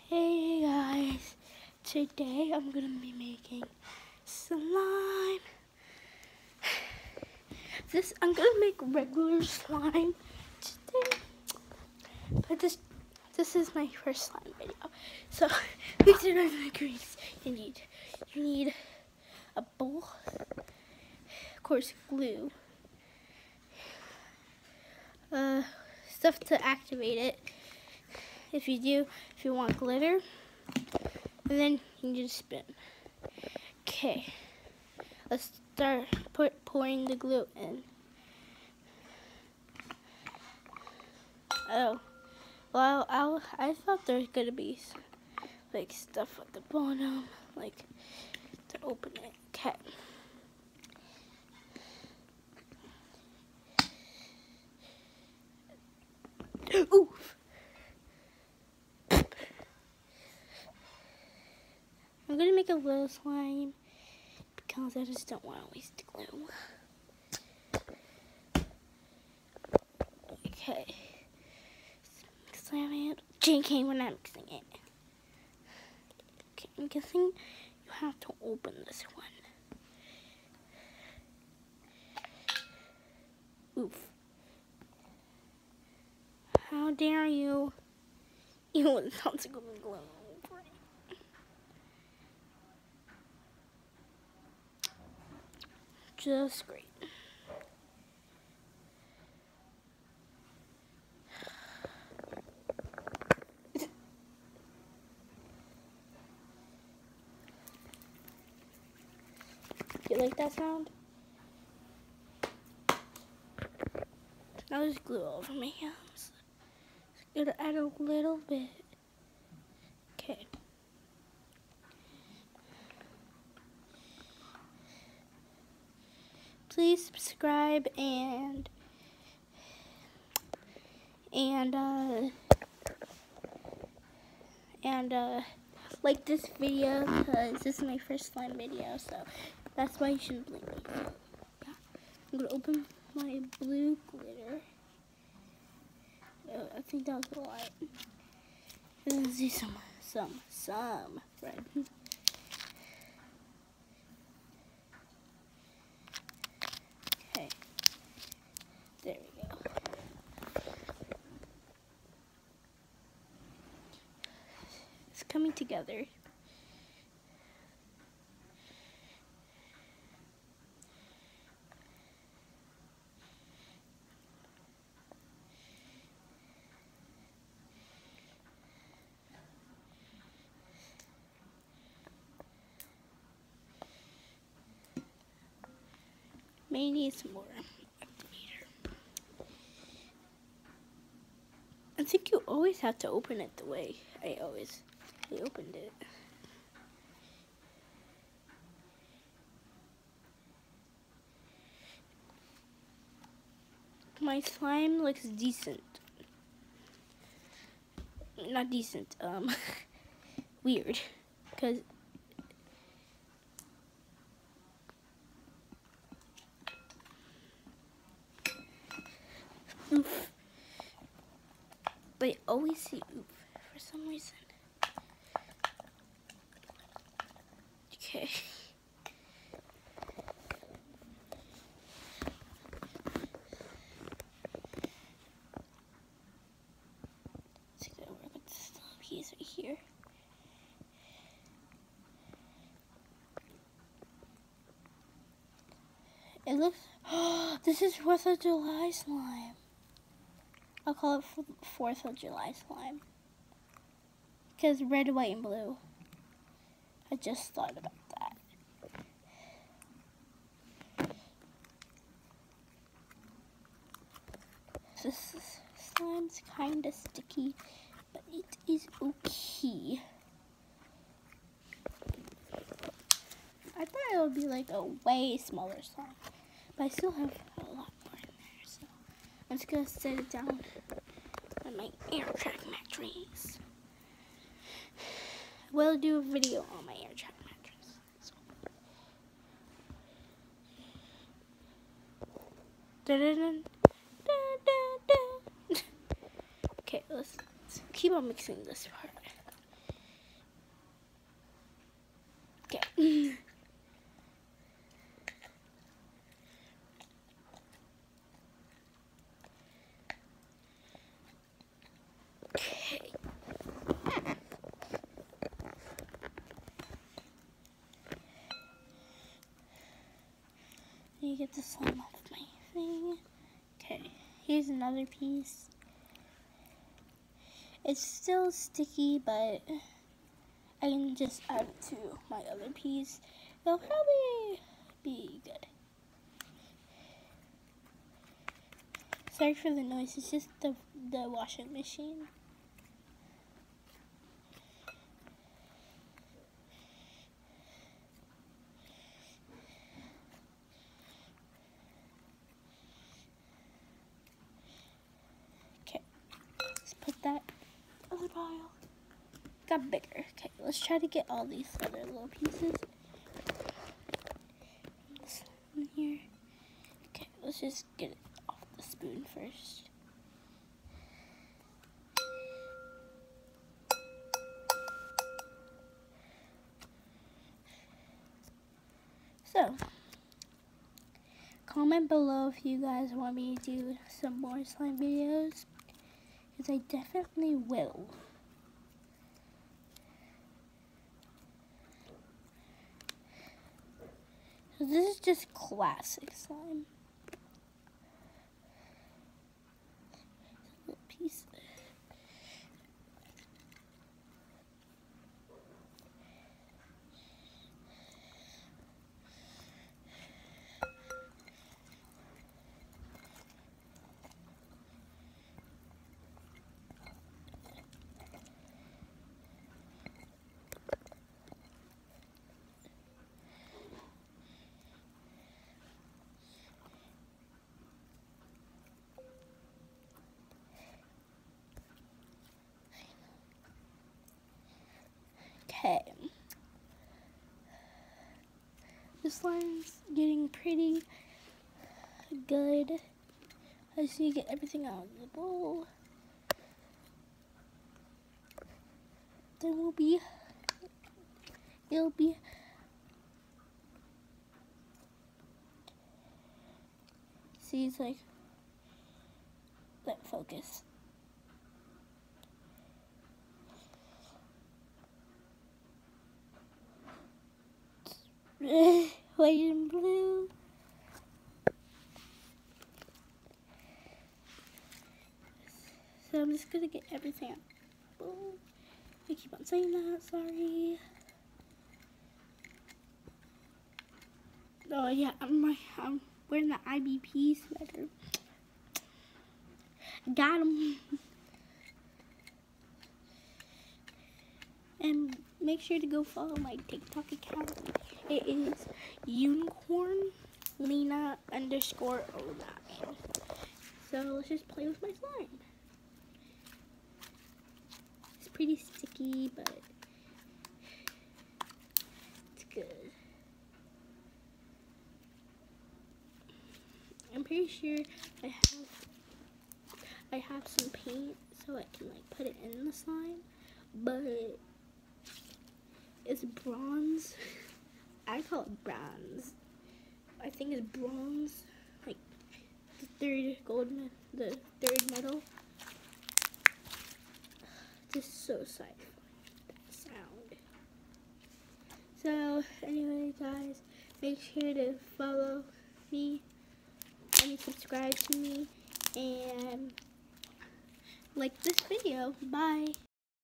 Hey guys, today I'm gonna be making slime. I'm gonna make regular slime today, but this is my first slime video. So these are the ingredients you need. You need a bowl, of course glue, stuff to activate it. If you want glitter, and then you need a spoon. Okay, let's start pouring the glue in. Oh, well, I thought there's gonna be like stuff at the bottom, like to open it. Okay. Oof. I'm gonna make a little slime because I just don't want to waste glue. Okay. Mixing it. JK, we're not mixing it. Okay, I'm guessing you have to open this one. Oof. How dare you? You it sounds like glue. Just great. You like that sound? Now there's glue all over my hands. I'm gonna add a little bit. Okay. Please subscribe and like this video because this is my first slime video, so that's why you shouldn't blame me. So, yeah. I'm gonna open my blue glitter. I think that was a lot. Let's do some red. Okay, there we go. It's coming together. May need some more activator. I think you always have to open it the way I opened it. My slime looks decent. Not decent, weird. Because oof. But I always see oof for some reason. Okay. So I'm gonna work with this little piece right here. It looks, this is 4th of July slime. I'll call it 4th of July slime. Because red, white, and blue. I just thought about that. This slime's kind of sticky, but it is okay. I thought it would be like a way smaller slime, but I still have a lot more in there, so I'm just gonna set it down on my Airtrack mattress. I will do a video on my Airtrack mattress. So. Okay, let's keep on mixing this part. Okay. Let me get the slime off my thing. Okay, here's another piece. It's still sticky, but I can just add it to my other piece. It'll probably be good. Sorry for the noise, it's just the washing machine. Okay, let's put that in the pile. Got bigger. Okay, let's try to get all these other little pieces. This one here. Okay, let's just get it off the spoon first. So, comment below if you guys want me to do some more slime videos, because I definitely will. So this is just classic slime. Little piece. Okay. The slime's getting pretty good. I just need to get everything out of the bowl. Then it'll be, see, it's like, let focus. White and blue. So I'm just gonna get everything out. Boom. I keep on saying that, sorry. Oh yeah, I'm wearing the IBP sweater. Got him. And make sure to go follow my TikTok account. It is unicornlena_09. So let's just play with my slime. It's pretty sticky, but it's good. I'm pretty sure I have some paint so I can like put it in the slime, but it's bronze. I call it bronze. I think it's bronze, like the third metal. Just so excited that sound. So anyway, guys, make sure to follow me and subscribe to me and like this video. Bye.